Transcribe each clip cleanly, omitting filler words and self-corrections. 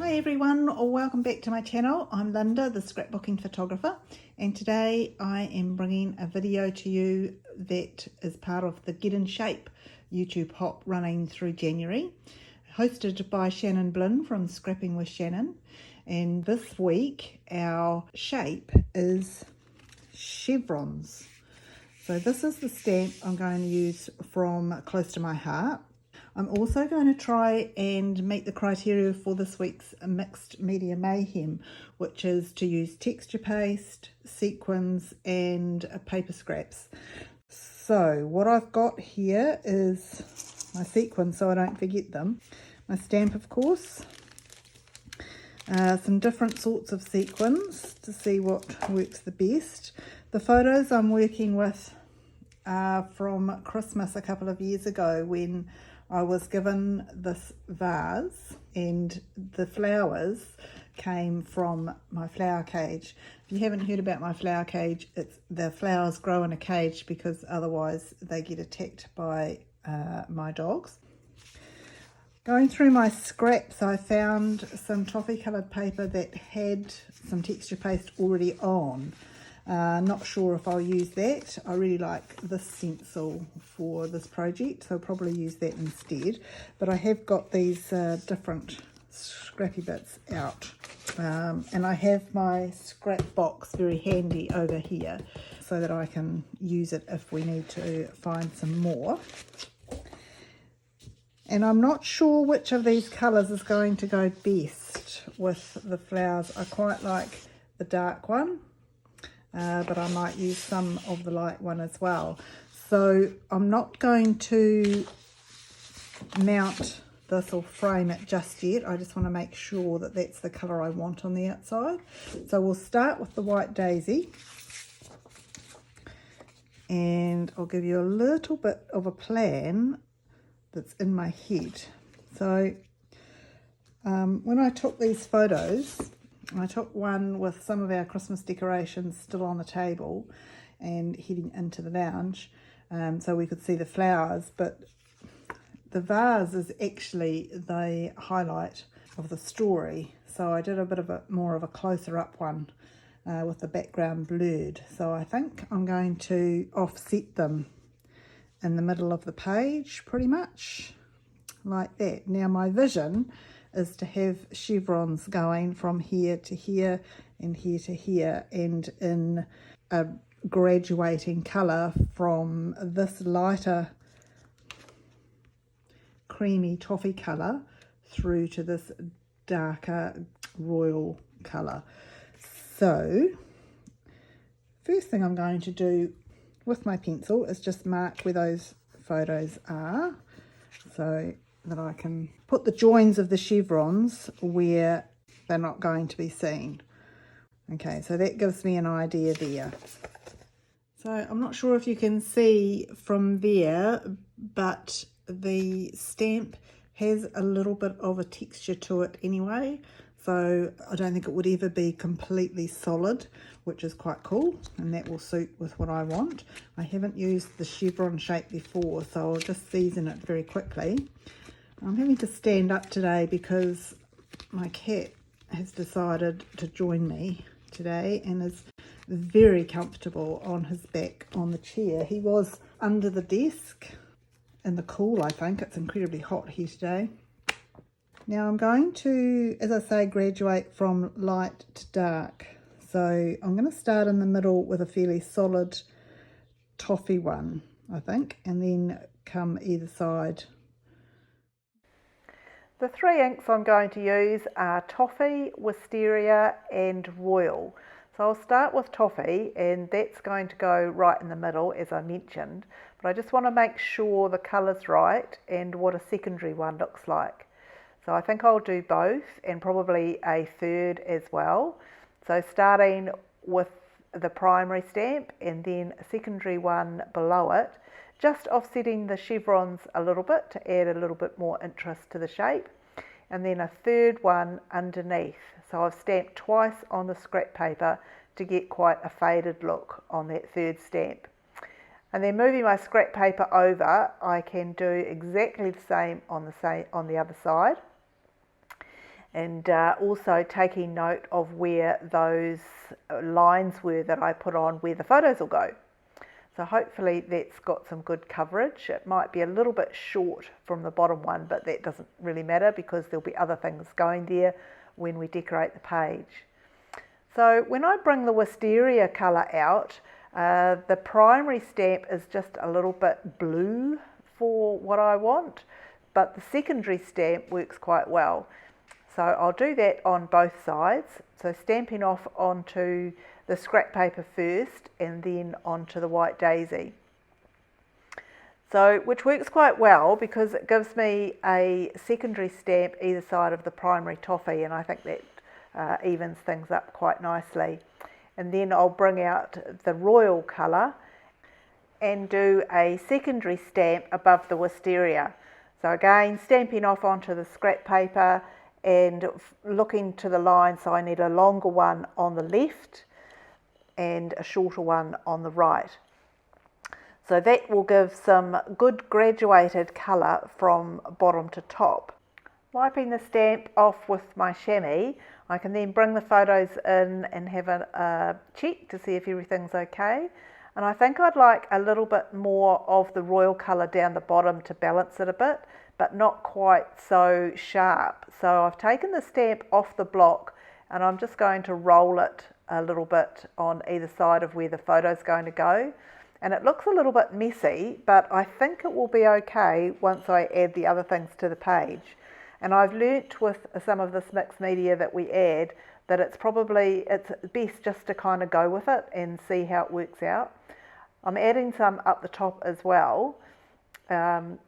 Hi everyone, welcome back to my channel. I'm Linda, the scrapbooking photographer, and today I am bringing a video to you that is part of the Get in Shape YouTube hop running through January, hosted by Shannon Blinn from Scrapping with Shannon. And this week our shape is chevrons. So this is the stamp I'm going to use from Close to My Heart. I'm also going to try and meet the criteria for this week's Mixed Media Mayhem, which is to use texture paste, sequins and paper scraps. So what I've got here is my sequins so I don't forget them, my stamp of course, some different sorts of sequins to see what works the best. The photos I'm working with are from Christmas a couple of years ago when I was given this vase and the flowers came from my flower cage. If you haven't heard about my flower cage, the flowers grow in a cage because otherwise they get attacked by my dogs. Going through my scraps, I found some toffee coloured paper that had some texture paste already on. Not sure if I'll use that. I really like this stencil for this project, so I'll probably use that instead. But I have got these different scrappy bits out. And I have my scrap box very handy over here so that I can use it if we need to find some more. And I'm not sure which of these colours is going to go best with the flowers. I quite like the dark one. But I might use some of the light one as well. So I'm not going to mount this or frame it just yet. I just want to make sure that that's the colour I want on the outside. So we'll start with the white daisy. And I'll give you a little bit of a plan that's in my head. So when I took these photos, I took one with some of our Christmas decorations still on the table and heading into the lounge so we could see the flowers, but the vase is actually the highlight of the story. So I did a bit of more of a closer up one with the background blurred. So I think I'm going to offset them in the middle of the page pretty much like that. Now my vision is to have chevrons going from here to here and here to here, and in a graduating colour from this lighter creamy toffee colour through to this darker royal colour. So first thing I'm going to do with my pencil is just mark where those photos are so that I can put the joins of the chevrons where they're not going to be seen. Okay, so that gives me an idea there. So I'm not sure if you can see from there, but the stamp has a little bit of a texture to it anyway. So I don't think it would ever be completely solid, which is quite cool, and that will suit with what I want. I haven't used the chevron shape before, so I'll just season it very quickly. I'm having to stand up today because my cat has decided to join me today and is very comfortable on his back on the chair. He was under the desk in the cool, I think. It's incredibly hot here today. Now I'm going to, as I say, graduate from light to dark. So I'm going to start in the middle with a fairly solid toffee one, I think, and then come either side. The three inks I'm going to use are Toffee, Wisteria and Royal. So I'll start with Toffee, and that's going to go right in the middle as I mentioned, but I just want to make sure the colour's right and what a secondary one looks like. So I think I'll do both and probably a third as well. So starting with the primary stamp and then a secondary one below it, just offsetting the chevrons a little bit to add a little bit more interest to the shape, and then a third one underneath. So I've stamped twice on the scrap paper to get quite a faded look on that third stamp. And then moving my scrap paper over, I can do exactly the same on the other side. and also taking note of where those lines were that I put on where the photos will go. So hopefully that's got some good coverage. It might be a little bit short from the bottom one, but that doesn't really matter because there'll be other things going there when we decorate the page. So when I bring the wisteria colour out, the primary stamp is just a little bit blue for what I want, but the secondary stamp works quite well. So I'll do that on both sides. So stamping off onto the scrap paper first and then onto the white daisy. So, which works quite well because it gives me a secondary stamp either side of the primary toffee, and I think that evens things up quite nicely. And then I'll bring out the royal colour and do a secondary stamp above the wisteria. So again, stamping off onto the scrap paper and looking to the line, so I need a longer one on the left and a shorter one on the right. So that will give some good graduated colour from bottom to top. Wiping the stamp off with my chamois, I can then bring the photos in and have a check to see if everything's okay. And I think I'd like a little bit more of the royal colour down the bottom to balance it a bit, but not quite so sharp. So I've taken the stamp off the block and I'm just going to roll it a little bit on either side of where the photo's going to go. And it looks a little bit messy, but I think it will be okay once I add the other things to the page. And I've learnt with some of this mixed media that we add that it's best just to kind of go with it and see how it works out. I'm adding some up the top as well, and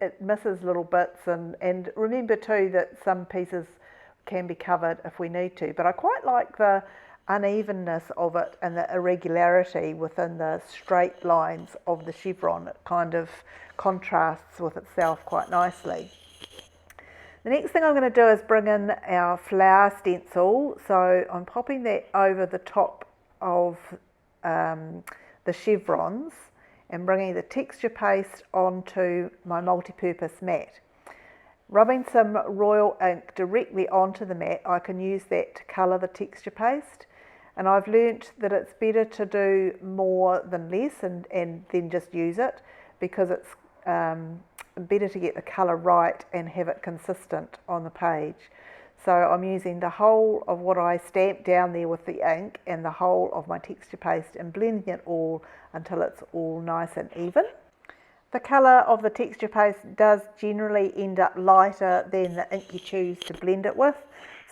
it misses little bits, and remember too that some pieces can be covered if we need to, but I quite like the unevenness of it and the irregularity within the straight lines of the chevron. It kind of contrasts with itself quite nicely. The next thing I'm going to do is bring in our flower stencil. So I'm popping that over the top of the chevrons and bringing the texture paste onto my multi-purpose mat. Rubbing some royal ink directly onto the mat, I can use that to colour the texture paste. And I've learnt that it's better to do more than less and then just use it, because it's better to get the colour right and have it consistent on the page. So I'm using the whole of what I stamped down there with the ink and the whole of my texture paste and blending it all until it's all nice and even. The colour of the texture paste does generally end up lighter than the ink you choose to blend it with.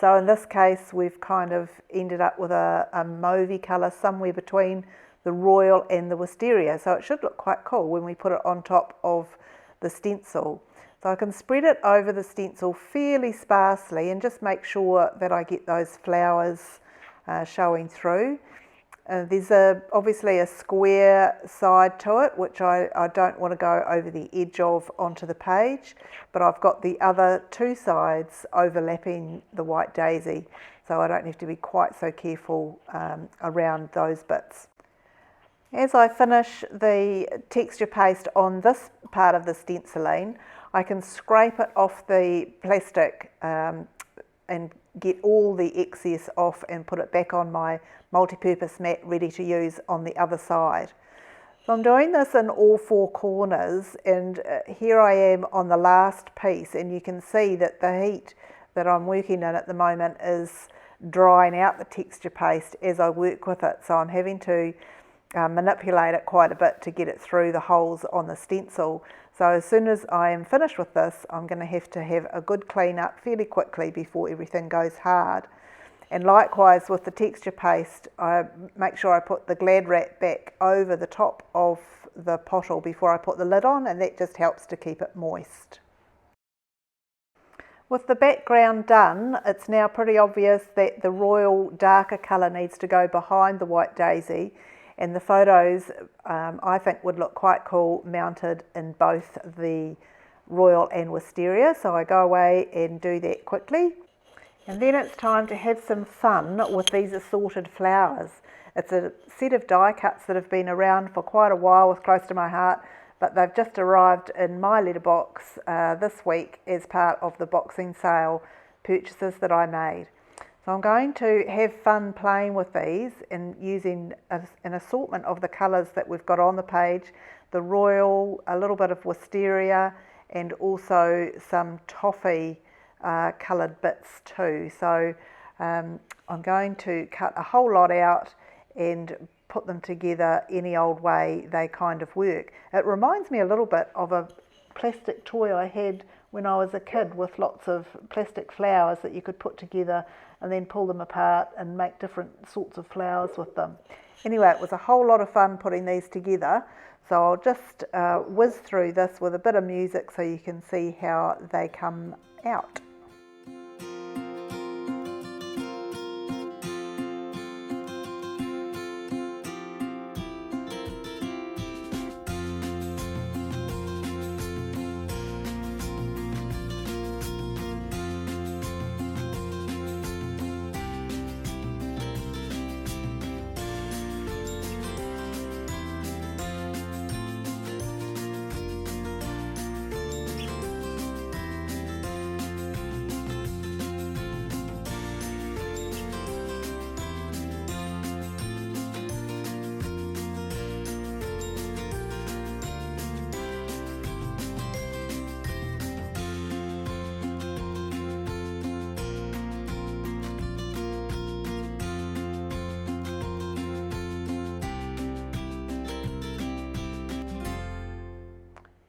So in this case, we've kind of ended up with a mauvey colour somewhere between the royal and the wisteria. So it should look quite cool when we put it on top of the stencil. So I can spread it over the stencil fairly sparsely and just make sure that I get those flowers showing through. There's obviously a square side to it, which I don't want to go over the edge of onto the page, but I've got the other two sides overlapping the white daisy, so I don't have to be quite so careful around those bits. As I finish the texture paste on this part of the stenciling, I can scrape it off the plastic and get all the excess off and put it back on my multi-purpose mat ready to use on the other side. So I'm doing this in all four corners, and here I am on the last piece, and you can see that the heat that I'm working in at the moment is drying out the texture paste as I work with it, so I'm having to manipulate it quite a bit to get it through the holes on the stencil. So as soon as I am finished with this, I'm going to have a good clean up fairly quickly before everything goes hard. And likewise with the texture paste, I make sure I put the Glad wrap back over the top of the pottle before I put the lid on, and that just helps to keep it moist. With the background done, it's now pretty obvious that the royal darker colour needs to go behind the white daisy, and the photos I think would look quite cool mounted in both the royal and wisteria. So I go away and do that quickly. And then it's time to have some fun with these assorted flowers. It's a set of die cuts that have been around for quite a while with Close to My Heart, but they've just arrived in my letterbox this week as part of the Boxing Sale purchases that I made. So I'm going to have fun playing with these and using an assortment of the colours that we've got on the page, the royal, a little bit of wisteria, and also some toffee coloured bits too. So I'm going to cut a whole lot out and put them together any old way they kind of work. It reminds me a little bit of a plastic toy I had when I was a kid with lots of plastic flowers that you could put together and then pull them apart and make different sorts of flowers with them. Anyway, it was a whole lot of fun putting these together. So I'll just whiz through this with a bit of music so you can see how they come out.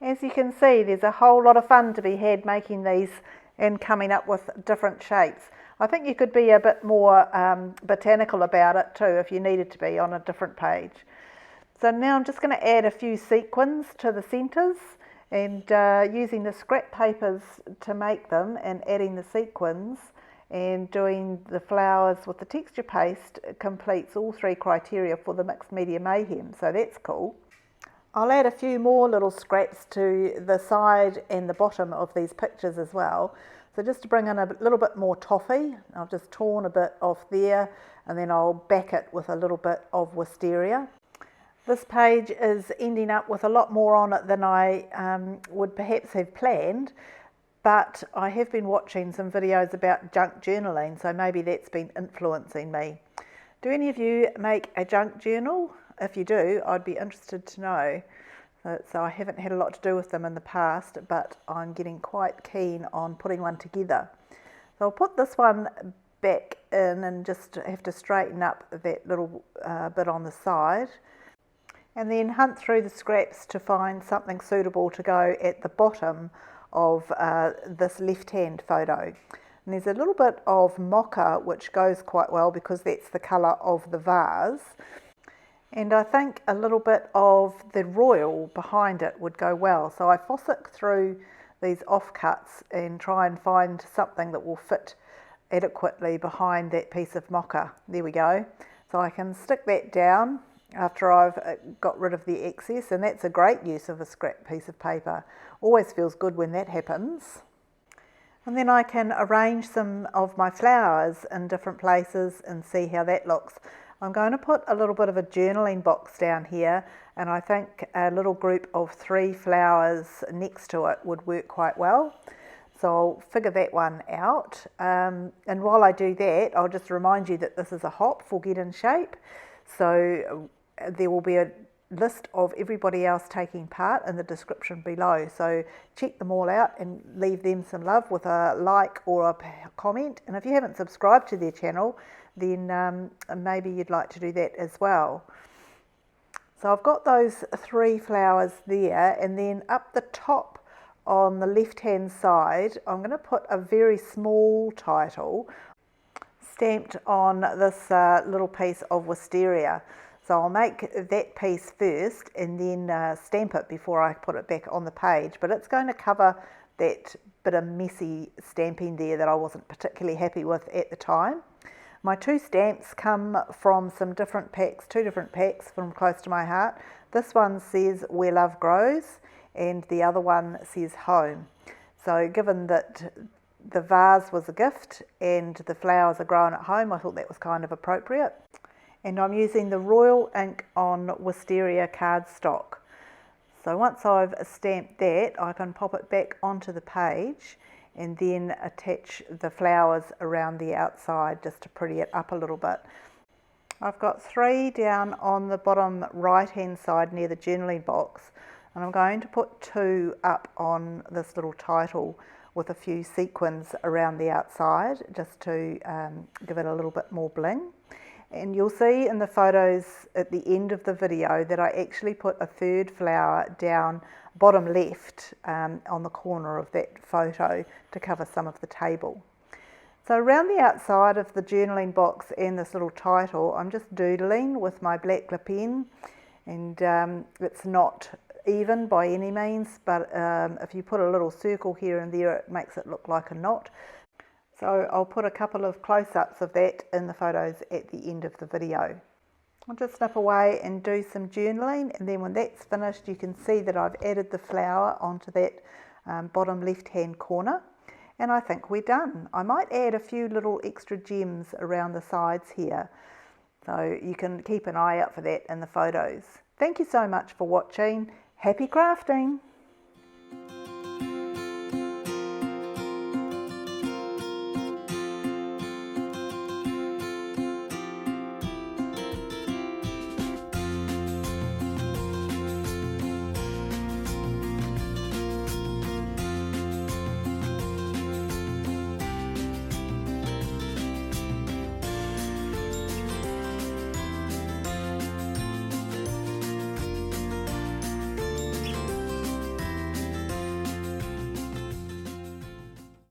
As you can see, there's a whole lot of fun to be had making these and coming up with different shapes. I think you could be a bit more botanical about it too if you needed to be on a different page. So now I'm just going to add a few sequins to the centres, and using the scrap papers to make them and adding the sequins and doing the flowers with the texture paste completes all three criteria for the Mixed Media Mayhem, so that's cool. I'll add a few more little scraps to the side and the bottom of these pictures as well. So just to bring in a little bit more toffee, I've just torn a bit off there and then I'll back it with a little bit of wisteria. This page is ending up with a lot more on it than I would perhaps have planned, but I have been watching some videos about junk journaling, so maybe that's been influencing me. Do any of you make a junk journal? If you do, I'd be interested to know. So I haven't had a lot to do with them in the past, but I'm getting quite keen on putting one together. So I'll put this one back in and just have to straighten up that little bit on the side, and then hunt through the scraps to find something suitable to go at the bottom of this left-hand photo. And there's a little bit of mocha which goes quite well because that's the colour of the vase. And I think a little bit of the royal behind it would go well. So I fossick through these offcuts and try and find something that will fit adequately behind that piece of mocha. There we go. So I can stick that down after I've got rid of the excess, and that's a great use of a scrap piece of paper. Always feels good when that happens. And then I can arrange some of my flowers in different places and see how that looks. I'm going to put a little bit of a journaling box down here, and I think a little group of 3 flowers next to it would work quite well. So I'll figure that one out. And while I do that, I'll just remind you that this is a hop for Get in Shape. So there will be a list of everybody else taking part in the description below. So check them all out and leave them some love with a like or a comment. And if you haven't subscribed to their channel, then maybe you'd like to do that as well. So I've got those 3 flowers there, and then up the top on the left hand side I'm going to put a very small title stamped on this little piece of wisteria. So I'll make that piece first and then stamp it before I put it back on the page, but it's going to cover that bit of messy stamping there that I wasn't particularly happy with at the time. My 2 stamps come from some different packs, 2 different packs from Close to My Heart. This one says Where Love Grows and the other one says Home. So given that the vase was a gift and the flowers are grown at home, I thought that was kind of appropriate. And I'm using the Royal Ink on Wisteria cardstock. So once I've stamped that, I can pop it back onto the page and then attach the flowers around the outside just to pretty it up a little bit. I've got 3 down on the bottom right hand side near the journaling box, and I'm going to put 2 up on this little title with a few sequins around the outside just to give it a little bit more bling. And you'll see in the photos at the end of the video that I actually put a 3rd flower down bottom left on the corner of that photo to cover some of the table. So around the outside of the journaling box and this little title, I'm just doodling with my black glitter pen, and it's not even by any means, but if you put a little circle here and there, it makes it look like a knot. So I'll put a couple of close-ups of that in the photos at the end of the video. I'll just snip away and do some journaling, and then when that's finished you can see that I've added the flower onto that bottom left hand corner, and I think we're done. I might add a few little extra gems around the sides here, so you can keep an eye out for that in the photos. Thank you so much for watching. Happy crafting!